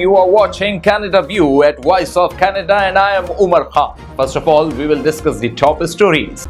you are watching Canada View at Voice of Canada and I am Umar Khan. First of all, we will discuss the top stories.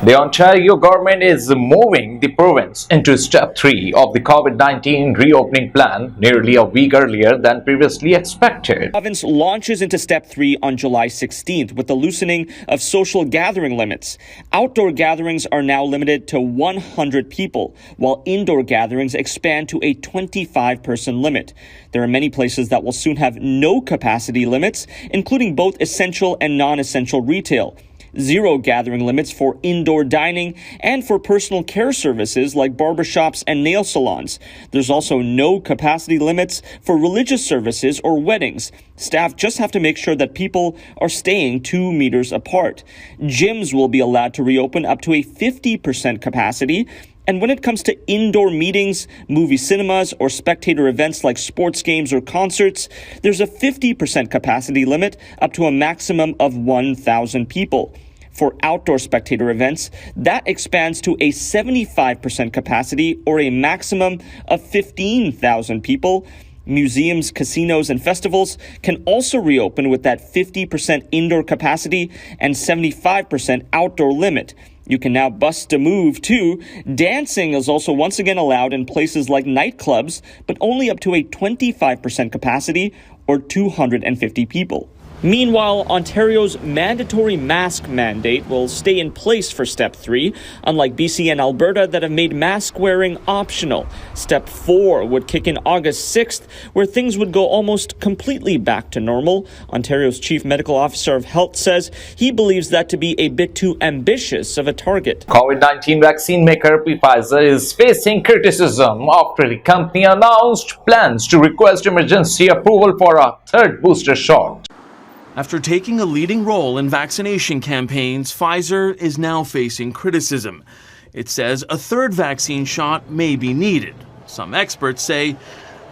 The Ontario government is moving the province into step 3 of the COVID-19 reopening plan nearly a week earlier than previously expected. The province launches into step 3 on July 16th with the loosening of social gathering limits. Outdoor gatherings are now limited to 100 people, while indoor gatherings expand to a 25-person limit. There are many places that will soon have no capacity limits, including both essential and non-essential retail. Zero gathering limits for indoor dining and for personal care services like barbershops and nail salons. There's also no capacity limits for religious services or weddings. Staff just have to make sure that people are staying 2 meters apart. Gyms will be allowed to reopen up to a 50% capacity. And when it comes to indoor meetings, movie cinemas, or spectator events like sports games or concerts, there's a 50% capacity limit up to a maximum of 1,000 people. For outdoor spectator events, that expands to a 75% capacity or a maximum of 15,000 people. Museums, casinos, and festivals can also reopen with that 50% indoor capacity and 75% outdoor limit. You can now bust a move, too. Dancing is also once again allowed in places like nightclubs, but only up to a 25% capacity or 250 people. Meanwhile, Ontario's mandatory mask mandate will stay in place for Step 3, unlike BC and Alberta that have made mask wearing optional. Step 4 would kick in August 6th, where things would go almost completely back to normal. Ontario's Chief Medical Officer of Health says he believes that to be a bit too ambitious of a target. COVID-19 vaccine maker Pfizer is facing criticism after the company announced plans to request emergency approval for a third booster shot. After taking a leading role in vaccination campaigns, Pfizer is now facing criticism. It says a third vaccine shot may be needed. Some experts say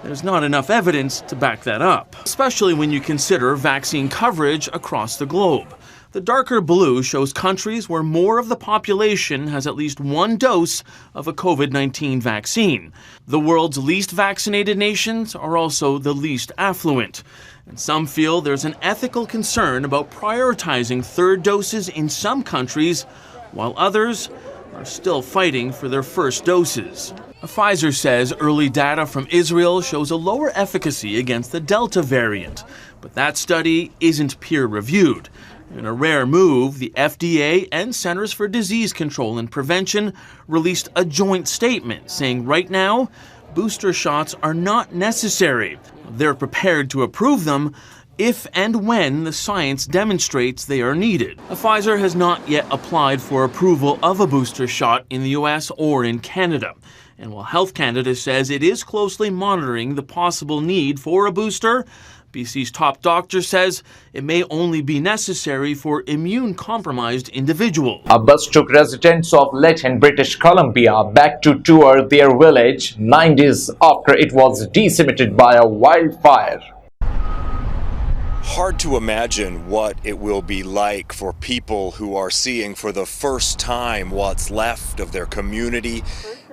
there's not enough evidence to back that up, especially when you consider vaccine coverage across the globe. The darker blue shows countries where more of the population has at least one dose of a COVID-19 vaccine. The world's least vaccinated nations are also the least affluent. And some feel there's an ethical concern about prioritizing third doses in some countries, while others are still fighting for their first doses. Pfizer says early data from Israel shows a lower efficacy against the Delta variant, but that study isn't peer-reviewed. In a rare move, the FDA and Centers for Disease Control and Prevention released a joint statement saying right now, booster shots are not necessary. They're prepared to approve them if and when the science demonstrates they are needed. Pfizer has not yet applied for approval of a booster shot in the US or in Canada. And while Health Canada says it is closely monitoring the possible need for a booster, BC's top doctor says it may only be necessary for immune-compromised individuals. A bus took residents of Lytton, British Columbia back to tour their village 9 days after it was decimated by a wildfire. Hard to imagine what it will be like for people who are seeing for the first time what's left of their community,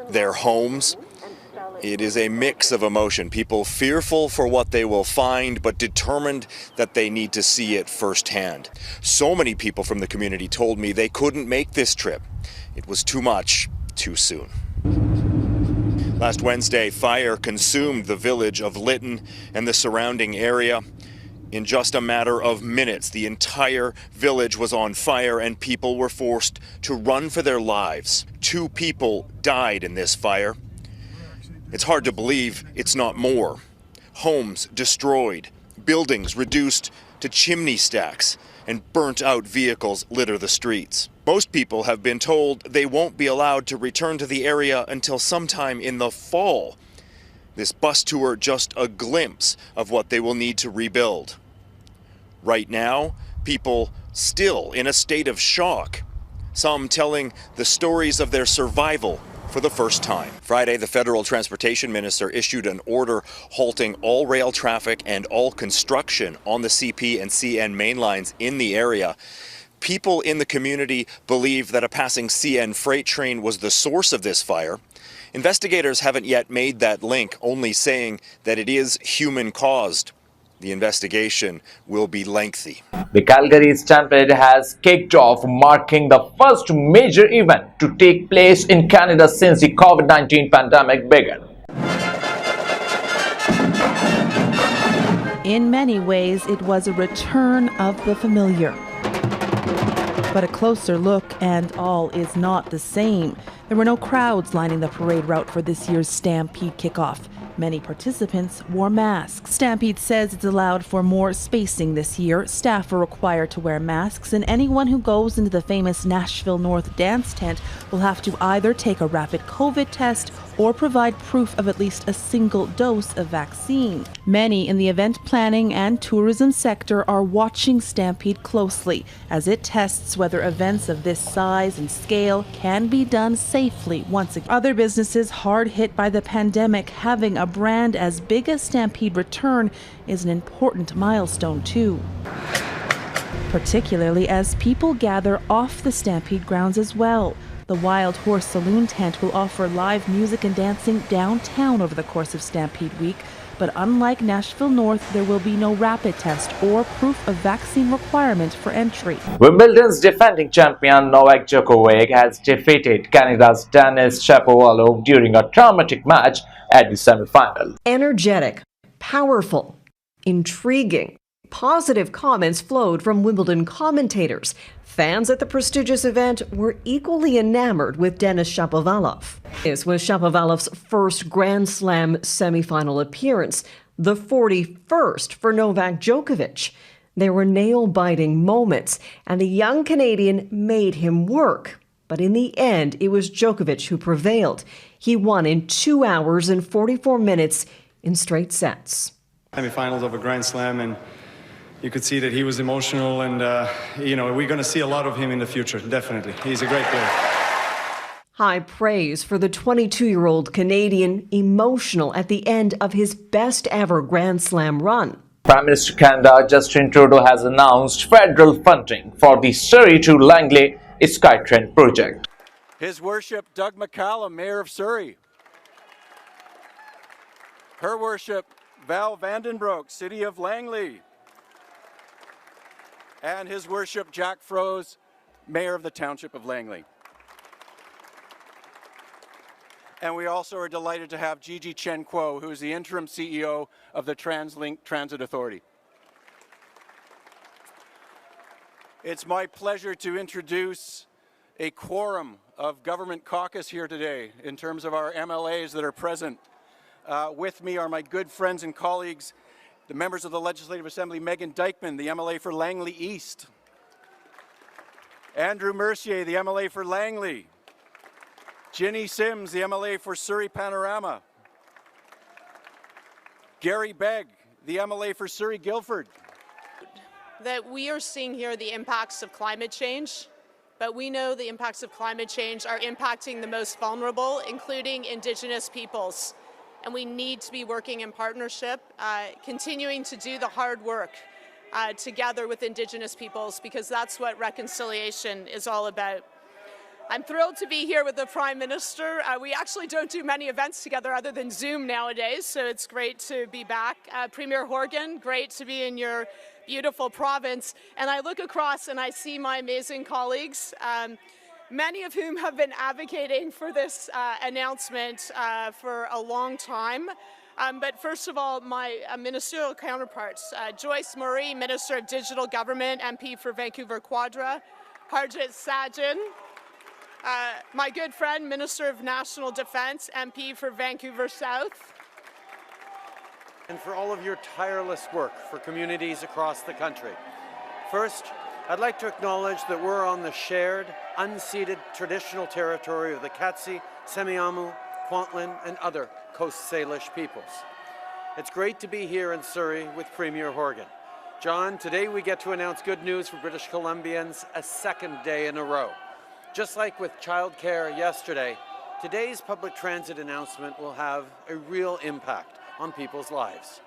their homes. It is a mix of emotion. People fearful for what they will find, but determined that they need to see it firsthand. So many people from the community told me they couldn't make this trip. It was too much, too soon. Last Wednesday, fire consumed the village of Lytton and the surrounding area. In just a matter of minutes, the entire village was on fire and people were forced to run for their lives. 2 people died in this fire. It's hard to believe it's not more. Homes destroyed, buildings reduced to chimney stacks, and burnt-out vehicles litter the streets. Most people have been told they won't be allowed to return to the area until sometime in the fall. This bus tour just a glimpse of what they will need to rebuild. Right now, people still in a state of shock. Some telling the stories of their survival for the first time. Friday, the federal transportation minister issued an order halting all rail traffic and all construction on the CP and CN main lines in the area. People in the community believe that a passing CN freight train was the source of this fire. Investigators haven't yet made that link, only saying that it is human-caused. The investigation will be lengthy. The Calgary Stampede has kicked off, marking the first major event to take place in Canada since the COVID-19 pandemic began. In many ways, it was a return of the familiar. But a closer look and all is not the same. There were no crowds lining the parade route for this year's Stampede kickoff. Many participants wore masks. Stampede says it's allowed for more spacing this year. Staff are required to wear masks, and anyone who goes into the famous Nashville North dance tent will have to either take a rapid COVID test or provide proof of at least a single dose of vaccine. Many in the event planning and tourism sector are watching Stampede closely as it tests whether events of this size and scale can be done safely once again. Other businesses hard hit by the pandemic, having a brand as big as Stampede return is an important milestone too. Particularly as people gather off the Stampede grounds as well. The Wild Horse Saloon tent will offer live music and dancing downtown over the course of Stampede Week, but unlike Nashville North, there will be no rapid test or proof of vaccine requirement for entry. Wimbledon's defending champion Novak Djokovic has defeated Canada's Denis Shapovalov during a dramatic match at the semi-final. Energetic, powerful, intriguing. Positive comments flowed from Wimbledon commentators. Fans at the prestigious event were equally enamored with Denis Shapovalov. This was Shapovalov's first Grand Slam semifinal appearance, the 41st for Novak Djokovic. There were nail-biting moments, and the young Canadian made him work. But in the end, it was Djokovic who prevailed. He won in 2 hours and 44 minutes in straight sets. Semifinals of a Grand Slam, and you could see that he was emotional, and we're going to see a lot of him in the future, definitely. He's a great player. High praise for the 22-year-old Canadian, emotional at the end of his best ever Grand Slam run. Prime Minister Canada Justin Trudeau has announced federal funding for the Surrey to Langley SkyTrain project. His Worship Doug McCallum, Mayor of Surrey. Her Worship Val Vandenbroek, City of Langley. And His Worship Jack Froese, Mayor of the Township of Langley. And we also are delighted to have Gigi Chen Kuo, who is the interim CEO of the TransLink Transit Authority. It's my pleasure to introduce a quorum of government caucus here today in terms of our MLAs that are present. With me are my good friends and colleagues, the members of the Legislative Assembly, Megan Dykman, the MLA for Langley East. Andrew Mercier, the MLA for Langley. Ginny Sims, the MLA for Surrey Panorama. Gary Begg, the MLA for Surrey Guildford. That we are seeing here the impacts of climate change, but we know the impacts of climate change are impacting the most vulnerable, including Indigenous peoples. And we need to be working in partnership, continuing to do the hard work together with Indigenous peoples, because that's what reconciliation is all about. I'm thrilled to be here with the Prime Minister. We actually don't do many events together other than Zoom nowadays, so it's great to be back. Premier Horgan, great to be in your beautiful province. And I look across and I see my amazing colleagues, many of whom have been advocating for this announcement for a long time. But first of all, my ministerial counterparts, Joyce Murray, Minister of Digital Government, MP for Vancouver Quadra, Harjit Sajjan, my good friend, Minister of National Defence, MP for Vancouver South. And for all of your tireless work for communities across the country. First, I'd like to acknowledge that we're on the shared, unceded traditional territory of the Katsi, Semiahmoo, Kwantlen, and other Coast Salish peoples. It's great to be here in Surrey with Premier Horgan. John, today we get to announce good news for British Columbians a second day in a row. Just like with childcare yesterday, today's public transit announcement will have a real impact on people's lives.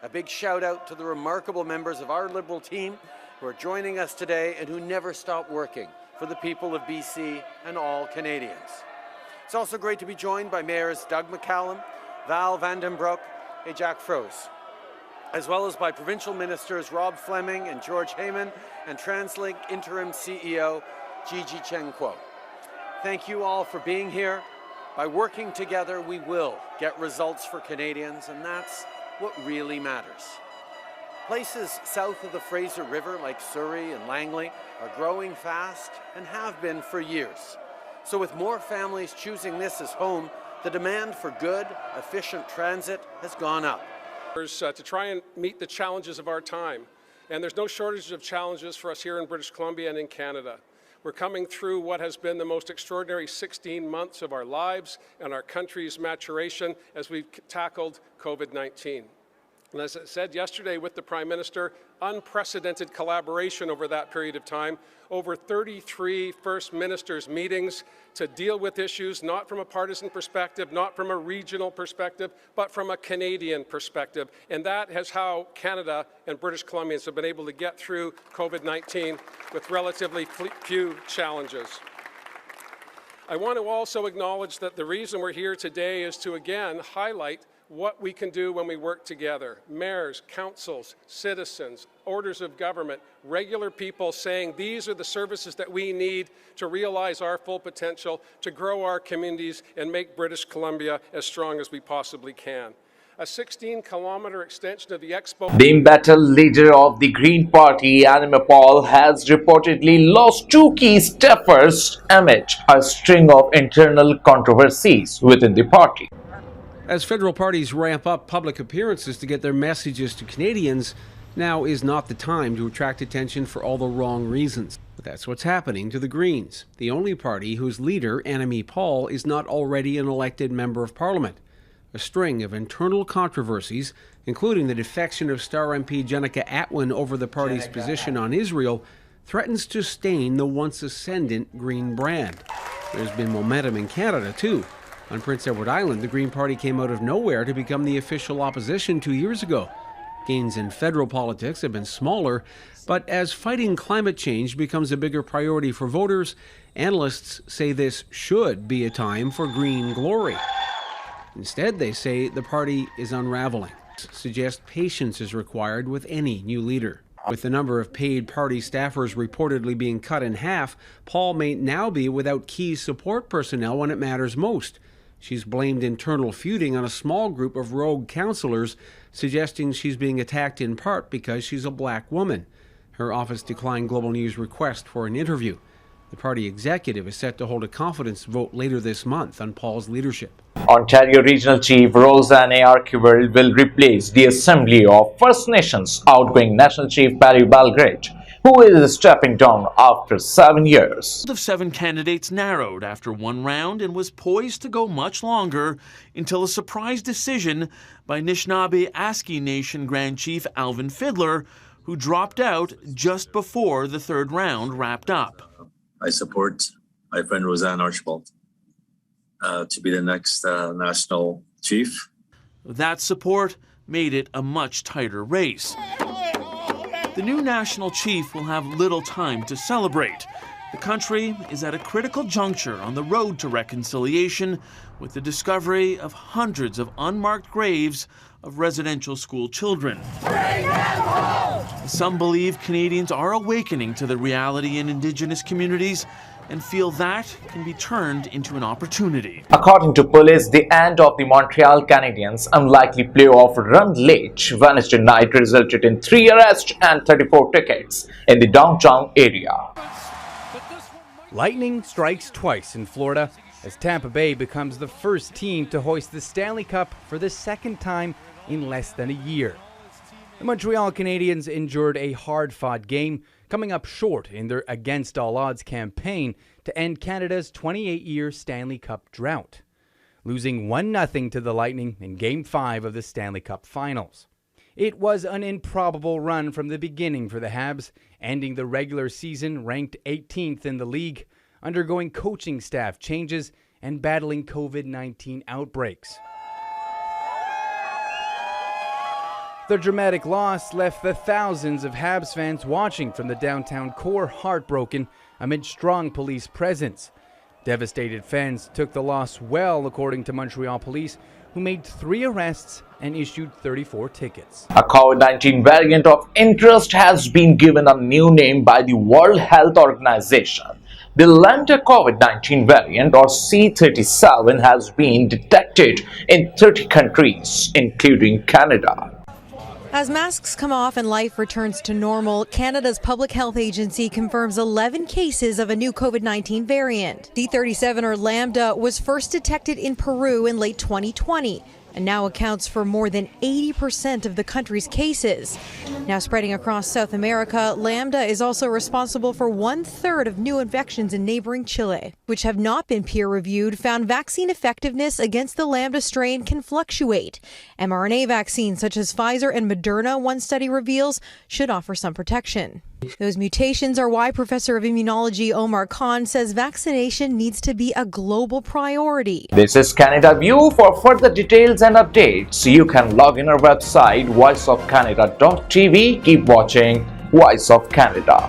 A big shout out to the remarkable members of our Liberal team who are joining us today and who never stop working for the people of BC and all Canadians. It's also great to be joined by Mayors Doug McCallum, Val Vandenbroek, and Jack Froese, as well as by Provincial Ministers Rob Fleming and George Heyman and TransLink Interim CEO Gigi Chen Kuo. Thank you all for being here. By working together, we will get results for Canadians, and that's what really matters. Places south of the Fraser River like Surrey and Langley are growing fast and have been for years. So with more families choosing this as home, the demand for good, efficient transit has gone up. To try and meet the challenges of our time. And there's no shortage of challenges for us here in British Columbia and in Canada. We're coming through what has been the most extraordinary 16 months of our lives and our country's maturation as we've tackled COVID-19. And as I said yesterday with the Prime Minister, unprecedented collaboration over that period of time, over 33 First Ministers meetings to deal with issues not from a partisan perspective, not from a regional perspective, but from a Canadian perspective. And that is how Canada and British Columbians have been able to get through COVID-19 with relatively few challenges. I want to also acknowledge that the reason we're here today is to again highlight what we can do when we work together. Mayors, councils, citizens, orders of government, regular people saying these are the services that we need to realize our full potential, to grow our communities and make British Columbia as strong as we possibly can. A 16-kilometre extension of the Expo. The embattled leader of the Green Party, Anima Paul, has reportedly lost two key staffers amid a string of internal controversies within the party. As federal parties ramp up public appearances to get their messages to Canadians, now is not the time to attract attention for all the wrong reasons. But that's what's happening to the Greens, the only party whose leader, Anima Paul, is not already an elected member of Parliament. A string of internal controversies, including the defection of Star MP Jenica Atwin over the party's position on Israel, threatens to stain the once ascendant Green brand. There's been momentum in Canada, too. On Prince Edward Island, the Green Party came out of nowhere to become the official opposition 2 years ago. Gains in federal politics have been smaller, but as fighting climate change becomes a bigger priority for voters, analysts say this should be a time for Green glory. Instead, they say the party is unraveling. Suggest patience is required with any new leader. With the number of paid party staffers reportedly being cut in half, Paul may now be without key support personnel when it matters most. She's blamed internal feuding on a small group of rogue councillors, suggesting she's being attacked in part because she's a black woman. Her office declined Global News' request for an interview. The party executive is set to hold a confidence vote later this month on Paul's leadership. Ontario Regional Chief Roseanne Archibald will replace the Assembly of First Nations outgoing National Chief Barry Belgrade, who is stepping down after 7 years. The 7 candidates narrowed after one round and was poised to go much longer until a surprise decision by Anishinaabe Aski Nation Grand Chief Alvin Fiddler, who dropped out just before the third round wrapped up. I support my friend Roseanne Archibald to be the next national chief. That support made it a much tighter race. The new national chief will have little time to celebrate. The country is at a critical juncture on the road to reconciliation with the discovery of hundreds of unmarked graves of residential school children. Some believe Canadians are awakening to the reality in Indigenous communities and feel that can be turned into an opportunity. According to police, the end of the Montreal Canadiens' unlikely playoff run late Wednesday night resulted in 3 arrests and 34 tickets in the downtown area. Lightning strikes twice in Florida as Tampa Bay becomes the first team to hoist the Stanley Cup for the second time in less than a year. The Montreal Canadiens endured a hard-fought game, coming up short in their against-all-odds campaign to end Canada's 28-year Stanley Cup drought, losing 1-0 to the Lightning in Game 5 of the Stanley Cup Finals. It was an improbable run from the beginning for the Habs, ending the regular season ranked 18th in the league, undergoing coaching staff changes and battling COVID-19 outbreaks. The dramatic loss left the thousands of Habs fans watching from the downtown core heartbroken amid strong police presence. Devastated fans took the loss well, according to Montreal police, who made 3 arrests and issued 34 tickets. A COVID-19 variant of interest has been given a new name by the World Health Organization. The Lambda COVID-19 variant, or C37, has been detected in 30 countries, including Canada. As masks come off and life returns to normal, Canada's Public Health Agency confirms 11 cases of a new COVID-19 variant. C37, or Lambda, was first detected in Peru in late 2020 and now accounts for more than 80% of the country's cases. Now spreading across South America, Lambda is also responsible for 1/3 of new infections in neighboring Chile, which have not been peer-reviewed, found vaccine effectiveness against the Lambda strain can fluctuate. mRNA vaccines such as Pfizer and Moderna, one study reveals, should offer some protection. Those mutations are why Professor of Immunology Omar Khan says vaccination needs to be a global priority. This is Canada View. For further details and updates, you can log in our website voiceofcanada.tv. Keep watching Voice of Canada.